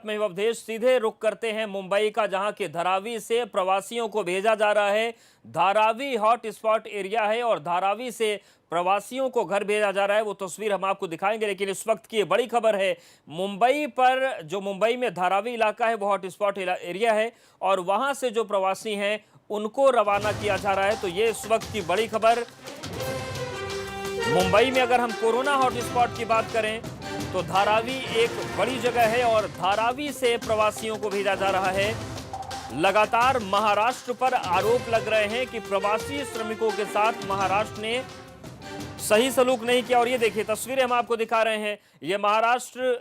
में अवधेश सीधे रुख करते हैं मुंबई का, जहां के धारावी से प्रवासियों को भेजा जा रहा है। धारावी हॉट स्पॉट एरिया है और धारावी से प्रवासियों को घर भेजा जा रहा है। वो तस्वीर हम आपको दिखाएंगे, लेकिन इस वक्त की बड़ी खबर है मुंबई पर। जो मुंबई में धारावी इलाका है वो हॉट स्पॉट एरिया है और वहां से जो प्रवासी हैं उनको रवाना किया जा रहा है। तो ये इस वक्त की बड़ी खबर। मुंबई में अगर हम कोरोना हॉट स्पॉट की बात करें तो धारावी एक बड़ी जगह है और धारावी से प्रवासियों को भेजा जा रहा है। लगातार महाराष्ट्र पर आरोप लग रहे हैं कि प्रवासी श्रमिकों के साथ महाराष्ट्र ने सही सलूक नहीं किया। और ये देखिए तस्वीरें हम आपको दिखा रहे हैं, ये महाराष्ट्र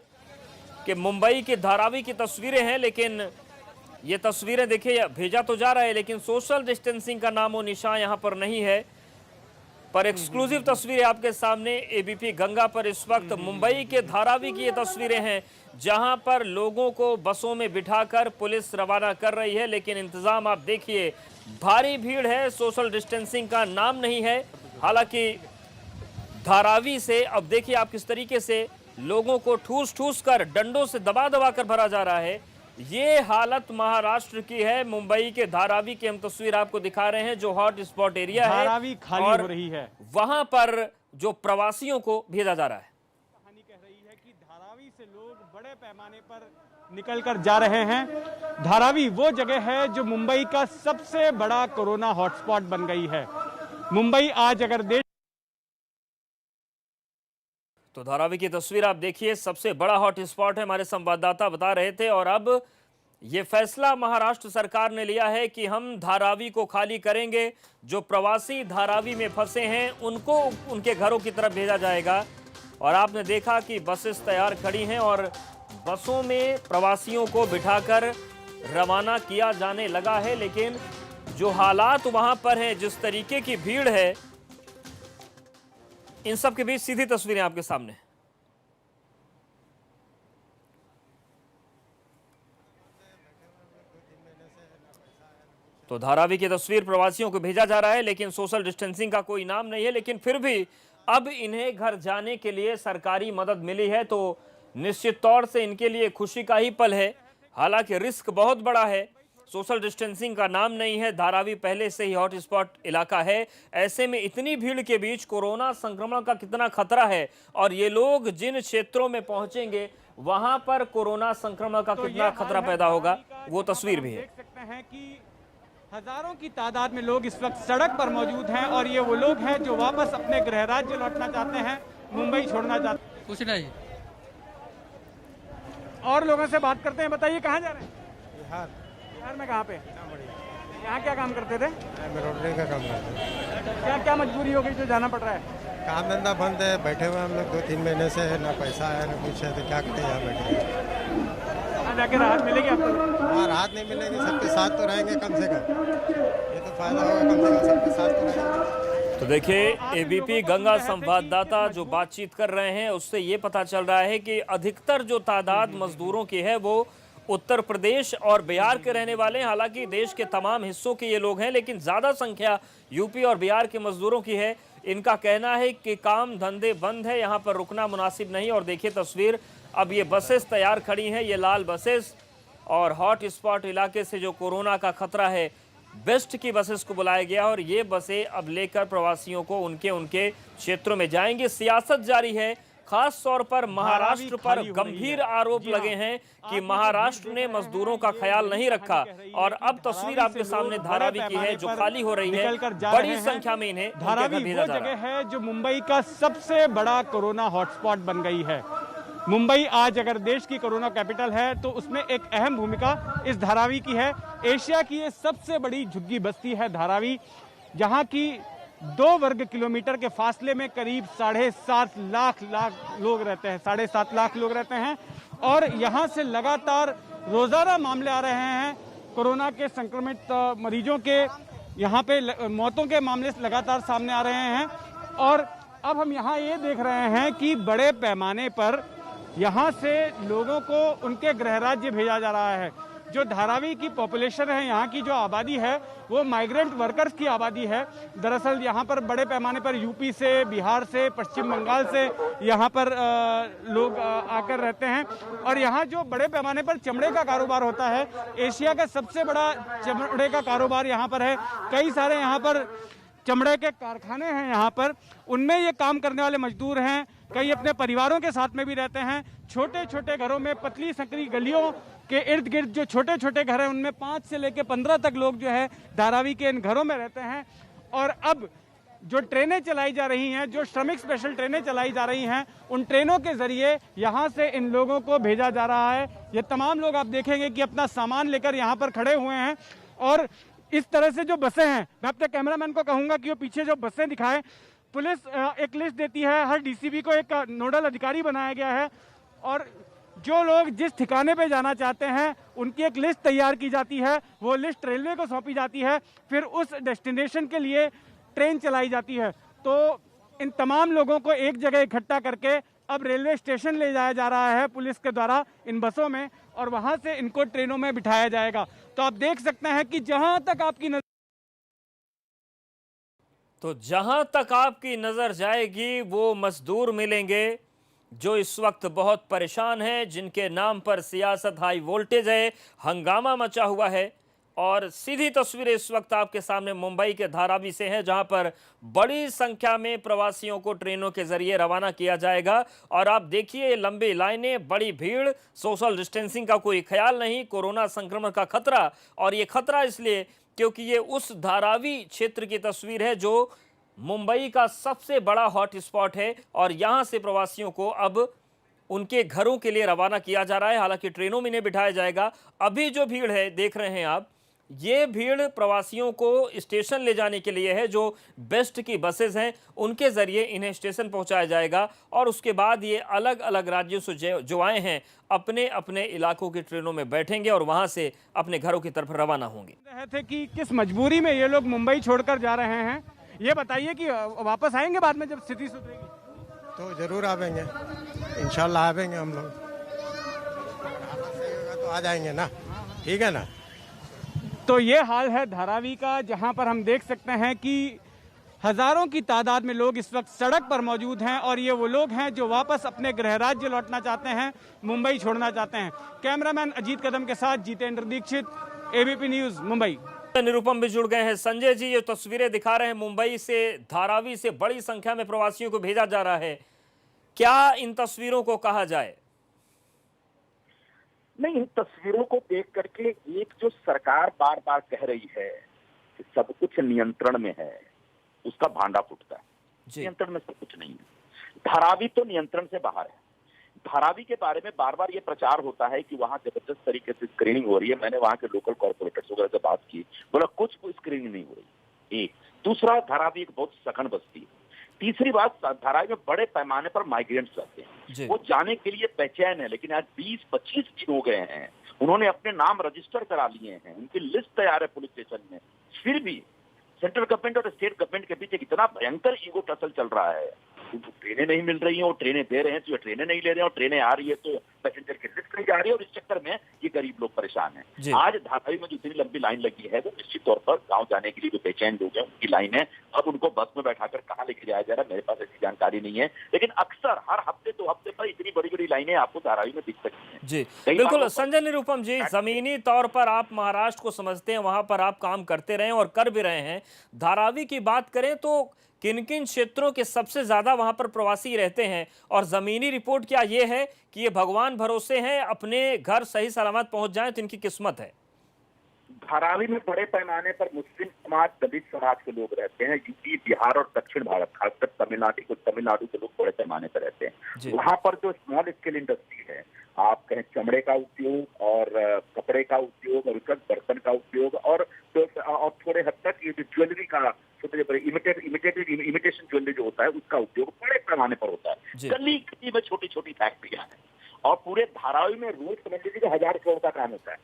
के मुंबई के धारावी की तस्वीरें हैं। लेकिन ये तस्वीरें देखिए, भेजा तो जा रहा है लेकिन सोशल डिस्टेंसिंग का नामो निशान यहां पर नहीं है। पर एक्सक्लूसिव तस्वीरें आपके सामने एबीपी गंगा पर इस वक्त मुंबई के धारावी की ये तस्वीरें हैं, जहां पर लोगों को बसों में बिठाकर पुलिस रवाना कर रही है। लेकिन इंतजाम आप देखिए, भारी भीड़ है, सोशल डिस्टेंसिंग का नाम नहीं है। हालांकि धारावी से अब देखिए आप किस तरीके से लोगों को ठूस ठूस कर, डंडों से दबा दबा कर भरा जा रहा है। ये हालत महाराष्ट्र की है। मुंबई के धारावी की हम तस्वीर आपको दिखा रहे हैं, जो हॉट स्पॉट एरिया है, धारावी खाली और हो रही है। वहां पर जो प्रवासियों को भेजा जा रहा है। कहानी कह रही है कि धारावी से लोग बड़े पैमाने पर निकल कर जा रहे हैं। धारावी वो जगह है जो मुंबई का सबसे बड़ा कोरोना हॉटस्पॉट बन गई है। मुंबई आज अगर देश तो धारावी की तस्वीर आप देखिए, सबसे बड़ा हॉट स्पॉट है, हमारे संवाददाता बता रहे थे। और अब ये फैसला महाराष्ट्र सरकार ने लिया है कि हम धारावी को खाली करेंगे। जो प्रवासी धारावी में फंसे हैं उनको उनके घरों की तरफ भेजा जाएगा। और आपने देखा कि बसेस तैयार खड़ी हैं और बसों में प्रवासियों को बिठाकर रवाना किया जाने लगा है। लेकिन जो हालात वहां पर हैं, जिस तरीके की भीड़ है, इन सब के बीच सीधी तस्वीरें आपके सामने। तो धारावी की तस्वीर, प्रवासियों को भेजा जा रहा है लेकिन सोशल डिस्टेंसिंग का कोई नाम नहीं है। लेकिन फिर भी अब इन्हें घर जाने के लिए सरकारी मदद मिली है तो निश्चित तौर से इनके लिए खुशी का ही पल है। हालांकि रिस्क बहुत बड़ा है, सोशल डिस्टेंसिंग का नाम नहीं है। धारावी पहले से ही हॉट स्पॉट इलाका है। ऐसे में इतनी भीड़ के बीच कोरोना संक्रमण का कितना खतरा है और ये लोग जिन क्षेत्रों में पहुंचेंगे वहां पर कोरोना संक्रमण का कितना खतरा पैदा होगा, वो तस्वीर भी है। देख सकते हैं कि हजारों की तादाद में लोग इस वक्त सड़क पर मौजूद हैं और ये वो लोग हैं जो वापस अपने गृह राज्य लौटना चाहते हैं, मुंबई छोड़ना चाहते हैं। कुछ नहीं। और लोगों से बात करते हैं। बताइए कहाँ जा रहे हैं? बिहार। बिहार में कहाँ पे? यहाँ क्या काम करते थे? एम्ब्रॉयडरी का काम करते हैं। क्या क्या मजबूरी हो गई जो जाना पड़ रहा है? काम धंधा बंद है, बैठे हुए हम लोग 2-3 महीने से, ना पैसा है ना कुछ है, तो क्या करें, यहाँ बैठे हैं। यहाँ जाके राहत मिलेगी आपको? हाँ, राहत नहीं मिलेगी, सबके साथ तो रहेंगे कम से कम, ये तो फायदा होगा, कम से कम सबके साथ तो रहेंगे। तो देखिए एबीपी गंगा संवाददाता जो बातचीत कर रहे हैं उससे ये पता चल रहा है कि अधिकतर जो तादाद मजदूरों की है वो उत्तर प्रदेश और बिहार के रहने वाले हैं। हालांकि देश के तमाम हिस्सों के ये लोग हैं, लेकिन ज़्यादा संख्या यूपी और बिहार के मजदूरों की है। इनका कहना है कि काम धंधे बंद है, यहाँ पर रुकना मुनासिब नहीं। और देखिए तस्वीर, अब ये बसेस तैयार खड़ी हैं, ये लाल बसेस, और हॉट स्पॉट इलाके से जो कोरोना का खतरा है, बेस्ट की बसेस को बुलाया गया और ये बसें अब लेकर प्रवासियों को उनके क्षेत्रों में जाएंगे। सियासत जारी है, खास तौर पर महाराष्ट्र पर गंभीर आरोप लगे हैं कि महाराष्ट्र ने मजदूरों का ख्याल नहीं रखा। और अब तस्वीर आपके सामने धारावी की है जो खाली हो रही है, बड़ी संख्या में इन्हें धारावी वो जगह है जो मुंबई का सबसे बड़ा कोरोना हॉटस्पॉट बन गई है। मुंबई आज अगर देश की कोरोना कैपिटल है तो उसमें एक अहम भूमिका इस धारावी की है। एशिया की ये सबसे बड़ी झुग्गी बस्ती है धारावी, जहां की 2 वर्ग किलोमीटर के फासले में करीब 7.5 लाख लोग रहते हैं, 7.5 लाख लोग रहते हैं। और यहाँ से लगातार रोजाना मामले आ रहे हैं कोरोना के संक्रमित मरीजों के। यहाँ पे मौतों के मामले लगातार सामने आ रहे हैं। और अब हम यहाँ ये देख रहे हैं कि बड़े पैमाने पर यहाँ से लोगों को उनके गृह राज्य भेजा जा रहा है। जो धारावी की पॉपुलेशन है, यहाँ की जो आबादी है वो माइग्रेंट वर्कर्स की आबादी है। दरअसल यहाँ पर बड़े पैमाने पर यूपी से, बिहार से, पश्चिम बंगाल से यहाँ पर लोग आकर रहते हैं और यहाँ जो बड़े पैमाने पर चमड़े का कारोबार होता है, एशिया का सबसे बड़ा चमड़े का कारोबार यहाँ पर है। कई सारे यहाँ पर चमड़े के कारखाने हैं यहाँ पर, उनमें ये काम करने वाले मजदूर हैं, कई अपने परिवारों के साथ में भी रहते हैं। छोटे छोटे घरों में, पतली संकरी गलियों के इर्द गिर्द जो छोटे छोटे घर हैं उनमें 5 से लेकर 15 तक लोग जो है धारावी के इन घरों में रहते हैं। और अब जो ट्रेनें चलाई जा रही हैं, जो श्रमिक स्पेशल ट्रेनें चलाई जा रही हैं, उन ट्रेनों के जरिए यहाँ से इन लोगों को भेजा जा रहा है। ये तमाम लोग आप देखेंगे कि अपना सामान लेकर यहाँ पर खड़े हुए हैं। और इस तरह से जो बसें हैं, मैं अपने कैमरामैन को कहूँगा कि वो पीछे जो बसें दिखाएं। पुलिस एक लिस्ट देती है, हर डीसीपी को एक नोडल अधिकारी बनाया गया है और जो लोग जिस ठिकाने पे जाना चाहते हैं उनकी एक लिस्ट तैयार की जाती है। वो लिस्ट रेलवे को सौंपी जाती है, फिर उस डेस्टिनेशन के लिए ट्रेन चलाई जाती है। तो इन तमाम लोगों को एक जगह इकट्ठा करके अब रेलवे स्टेशन ले जाया जा रहा है पुलिस के द्वारा इन बसों में, और वहां से इनको ट्रेनों में बिठाया जाएगा। तो आप देख सकते हैं कि जहां तक आपकी नजर जाएगी वो मजदूर मिलेंगे जो इस वक्त बहुत परेशान हैं, जिनके नाम पर सियासत हाई वोल्टेज है, हंगामा मचा हुआ है। और सीधी तस्वीरें इस वक्त आपके सामने मुंबई के धारावी से हैं, जहां पर बड़ी संख्या में प्रवासियों को ट्रेनों के जरिए रवाना किया जाएगा। और आप देखिए लंबी लाइनें, बड़ी भीड़, सोशल डिस्टेंसिंग का कोई ख्याल नहीं, कोरोना संक्रमण का खतरा। और ये खतरा इसलिए क्योंकि ये उस धारावी क्षेत्र की तस्वीर है जो मुंबई का सबसे बड़ा हॉट स्पॉट है और यहां से प्रवासियों को अब उनके घरों के लिए रवाना किया जा रहा है। हालांकि ट्रेनों में इन्हें बिठाया जाएगा। अभी जो भीड़ है देख रहे हैं आप, ये भीड़ प्रवासियों को स्टेशन ले जाने के लिए है। जो बेस्ट की बसेस हैं उनके जरिए इन्हें स्टेशन पहुंचाया जाएगा और उसके बाद ये अलग अलग राज्यों से जो आए हैं अपने अपने इलाकों की ट्रेनों में बैठेंगे और वहां से अपने घरों की तरफ रवाना होंगे। रहे थे कि किस मजबूरी में ये लोग मुंबई छोड़कर जा रहे हैं, ये बताइए कि वापस आएंगे बाद में जब स्थिति सुधरेगी? तो जरूर आवेंगे, इंशाल्लाह आवेंगे हम लोग। तो आ जाएंगे ना, ठीक है ना। तो ये हाल है धारावी का, जहां पर हम देख सकते हैं कि हजारों की तादाद में लोग इस वक्त सड़क पर मौजूद हैं और ये वो लोग हैं जो वापस अपने गृह राज्य लौटना चाहते हैं, मुंबई छोड़ना चाहते हैं। कैमरामैन अजीत कदम के साथ जितेंद्र दीक्षित, एबीपी न्यूज, मुंबई। निरुपम भी जुड़ गए हैं। संजय जी, ये तस्वीरें दिखा रहे हैं मुंबई से, धारावी से बड़ी संख्या में प्रवासियों को भेजा जा रहा है। क्या इन तस्वीरों को कहा जाए? नहीं, इन तस्वीरों को देख करके एक जो सरकार बार बार कह रही है कि सब कुछ नियंत्रण में है, उसका भांडा फूटता है। नियंत्रण में सब कुछ नहीं है। धारावी तो नियंत्रण से बाहर है। धारावी के बारे में बार बार ये प्रचार होता है कि वहां जबरदस्त तरीके से स्क्रीनिंग हो रही है। मैंने वहां के लोकल कॉर्पोरेटर्स वगैरह से बात की, बोला कुछ स्क्रीनिंग नहीं हो रही। एक दूसरा, धारावी एक बहुत सघन बस्ती है। तीसरी बात, धारावी में बड़े पैमाने पर माइग्रेंट्स रहते हैं, वो जाने के लिए बेचैन है। लेकिन आज 20-25 दिन हो गए हैं, उन्होंने अपने नाम रजिस्टर करा लिए हैं, उनकी लिस्ट तैयार है पुलिस स्टेशन में। फिर भी सेंट्रल गवर्नमेंट और स्टेट गवर्नमेंट के बीच इतना भयंकर ईगो टसल चल रहा है। ट्रेनें नहीं मिल रही हैं, वो ट्रेनें दे रहे हैं तो ये ट्रेनें नहीं ले रहे हैं, और ट्रेनें आ रही है तो पैसेंजर की लिस्ट नहीं जा रही है, और इस चक्कर में ये गरीब लोग परेशान हैं। आज धारावी में जो इतनी लंबी लाइन लगी है, वो निश्चित तौर पर गांव जाने के लिए जो बेचैन लोग हैं उनकी लाइन है। अब उनको बस में बैठाकर कहाँ लेके जाया जा रहा है, मेरे पास ऐसी जानकारी नहीं है। लेकिन अक्सर हर हफ्ते 2 हफ्ते पर इतनी बड़ी बड़ी लाइनें आपको धारावी में दिख सकती हैं। जी बिल्कुल। संजय निरुपम जी, जमीनी तौर पर आप महाराष्ट्र को समझते हैं, वहां पर आप काम करते रहे और कर भी रहे हैं। धारावी की बात करें तो किन किन क्षेत्रों के सबसे ज्यादा वहां पर प्रवासी रहते हैं, और जमीनी रिपोर्ट क्या ये है कि ये भगवान भरोसे हैं, अपने घर सही सलामत पहुंच जाएं तो इनकी किस्मत है? धारावी में बड़े पैमाने पर मुस्लिम समाज, दलित समाज के लोग रहते हैं। यूपी, बिहार और दक्षिण भारत, खासकर तमिलनाडु के लोग बड़े पैमाने पर रहते हैं। वहां पर जो स्मॉल स्केल इंडस्ट्री है, आप कहें चमड़े का उद्योग और कपड़े का उद्योग और बर्तन का उद्योग और थोड़े हद तक ये ज्वेलरी का, इमिटेशन ज्वेलरी जो होता है उसका उद्योग बड़े पैमाने पर होता है। गली गली में छोटी छोटी फैक्ट्रियां हैं और पूरे धारावी में रोज समझ लीजिए 1000 करोड़ का काम होता है।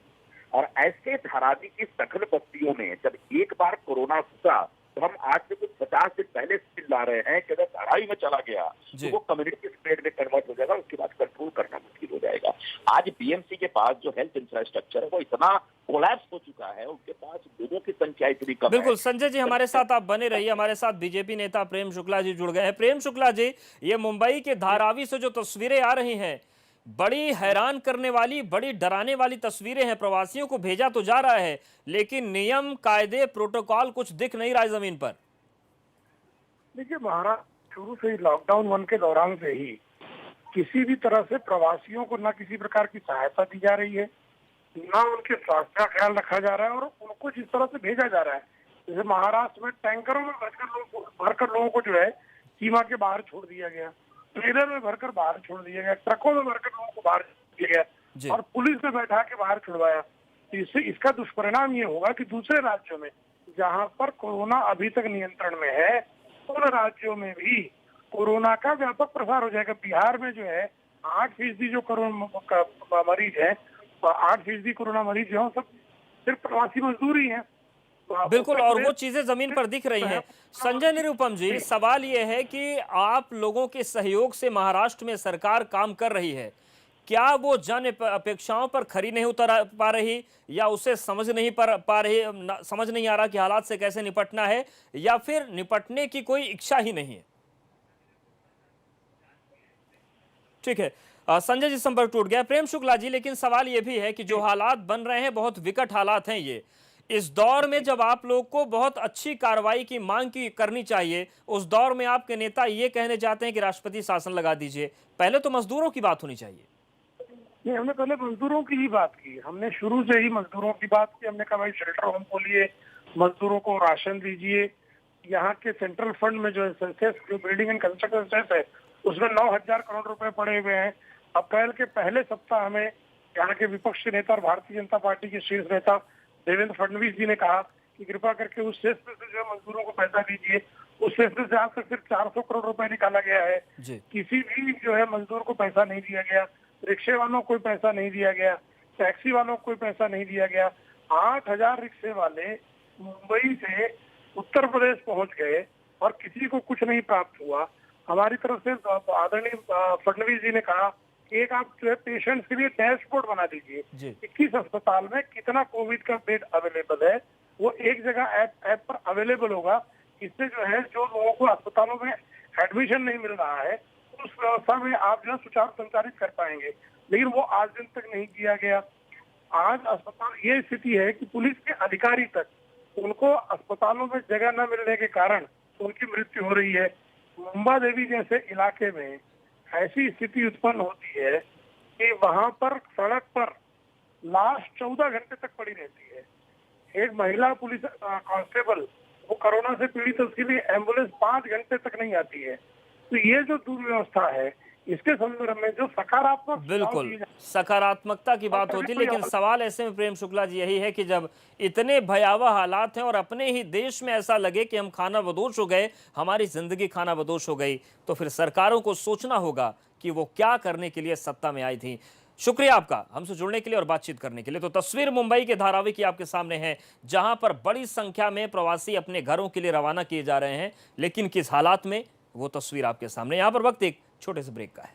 और ऐसे धारावी की सघन बस्तियों में जब एक बार कोरोना घुसा तो हम आज से कुछ 50 दिन पहले से ला रहे हैं कि अगर धारावी में चला गया जी। तो वो कम्युनिटी स्प्रेड में कन्वर्ट हो जाएगा, उसके बाद कंट्रोल करना मुश्किल हो जाएगा। आज बीएमसी के पास जो हेल्थ इंफ्रास्ट्रक्चर है वो इतना कोलैप्स हो चुका है, उनके पास लोगों की संख्या इतनी कम है। बिल्कुल संजय जी, हमारे साथ आप बने रहिए। हमारे साथ बीजेपी नेता प्रेम शुक्ला जी जुड़ गए हैं। प्रेम शुक्ला जी, ये मुंबई के धारावी से जो तस्वीरें आ रही हैं, बड़ी हैरान करने वाली, बड़ी डराने वाली तस्वीरें हैं। प्रवासियों को भेजा तो जा रहा है, लेकिन नियम, कायदे, प्रोटोकॉल कुछ दिख नहीं रहा है जमीन पर। देखिए, महाराष्ट्र शुरू से ही लॉकडाउन 1 के दौरान से ही किसी भी तरह से प्रवासियों को न किसी प्रकार की सहायता दी जा रही है, न उनके स्वास्थ्य का ख्याल रखा जा रहा है, और उनको जिस तरह से भेजा जा रहा है, जैसे महाराष्ट्र में टैंकरों में भरकर लोगों को जो है सीमा के बाहर छोड़ दिया गया, ट्रेलर में भरकर बाहर छोड़ दिया गया, ट्रकों में भरकर लोगों को बाहर छोड़ दिया गया और पुलिस में बैठा के बाहर छुड़वाया। तो इससे इसका दुष्परिणाम ये होगा कि दूसरे राज्यों में जहां पर कोरोना अभी तक नियंत्रण में है, उन राज्यों में भी कोरोना का व्यापक प्रसार हो जाएगा। बिहार में जो है 8% जो कोरोना मरीज है, 8% कोरोना मरीज जो सब सिर्फ प्रवासी मजदूर ही हैं। बिल्कुल, और वो चीजें जमीन पर दिख रही हैं। संजय निरुपम जी, सवाल ये है कि आप लोगों के सहयोग से महाराष्ट्र में सरकार काम कर रही है, क्या वो जन अपेक्षाओं पर खरी नहीं उतर पा रही, या उसे समझ नहीं पा रही, समझ नहीं आ रहा कि हालात से कैसे निपटना है, या फिर निपटने की कोई इच्छा ही नहीं है? ठीक है, संजय जी संपर्क टूट गया। प्रेम शुक्ला जी, लेकिन सवाल यह भी है कि जो हालात बन रहे हैं, बहुत विकट हालात हैं ये। इस दौर में जब आप लोग को बहुत अच्छी कार्रवाई की मांग करनी चाहिए, उस दौर में आपके नेता ये कहने चाहते हैं कि राष्ट्रपति शासन लगा दीजिए। पहले तो मजदूरों की बात होनी चाहिए। नहीं, हमने पहले मजदूरों की ही बात की। हमने शुरू से ही मजदूरों की बात की। हमने कहा भाई शेल्टर होम खोलिए, मजदूरों को राशन दीजिए। यहाँ के सेंट्रल फंड में जो है सेंसेस, जो बिल्डिंग एंड कंस्ट्रक्शन सेस है, उसमें 9,000 करोड़ रुपए पड़े हुए हैं। अप्रैल के पहले सप्ताह में यहाँ के विपक्ष के नेता और भारतीय जनता पार्टी के शीर्ष नेता देवेंद्र फडणवीस जी ने कहा कि कृपा करके उस सेस में से जो है मजदूरों को पैसा दीजिए। उस सेस में से आज तक सिर्फ 400 करोड़ रुपए निकाला गया है। किसी भी जो है मजदूर को पैसा नहीं दिया गया, रिक्शे वालों को कोई पैसा नहीं दिया गया, टैक्सी वालों को कोई पैसा नहीं दिया गया। 8,000 रिक्शे वाले मुंबई से उत्तर प्रदेश पहुंच गए और किसी को कुछ नहीं प्राप्त हुआ। हमारी तरफ से आदरणीय फडणवीस जी ने कहा कि एक आप जो है पेशेंट्स के लिए डैशबोर्ड बना दीजिए, 21 अस्पताल में कितना कोविड का बेड अवेलेबल है, वो एक जगह ऐप पर अवेलेबल होगा। इससे जो है जो लोगों को अस्पतालों में एडमिशन नहीं मिल रहा है, उस व्यवस्था में आप जो है सुचारू संचालित कर पाएंगे, लेकिन वो आज दिन तक नहीं किया गया। आज अस्पताल ये स्थिति है कि पुलिस के अधिकारी तक उनको अस्पतालों में जगह न मिलने के कारण उनकी मृत्यु हो रही है। मुंबा देवी जैसे इलाके में ऐसी स्थिति उत्पन्न होती है कि वहां पर सड़क पर लाश 14 घंटे तक पड़ी रहती है। एक महिला पुलिस कांस्टेबल वो कोरोना से पीड़ित है, उसके लिए एम्बुलेंस 5 घंटे तक नहीं आती है। तो ये जो दुर्व्यवस्था है, इसके संदर्भ में जो सकारात्मक, बिल्कुल सकारात्मकता की बात होती है, लेकिन सवाल ऐसे में प्रेम शुक्ला जी यही है कि जब इतने भयावह हालात हैं और अपने ही देश में ऐसा लगे कि हम खाना बदोश हो गए, हमारी जिंदगी खाना बदोश हो गई, तो फिर सरकारों को सोचना होगा कि वो क्या करने के लिए सत्ता में आई थी। शुक्रिया आपका हमसे जुड़ने के लिए और बातचीत करने के लिए। तो तस्वीर मुंबई के धारावी की आपके सामने है, जहां पर बड़ी संख्या में प्रवासी अपने घरों के लिए रवाना किए जा रहे हैं, लेकिन किस हालात में, वो तस्वीर आपके सामने। यहां पर वक्त एक छोटे से ब्रेक का है।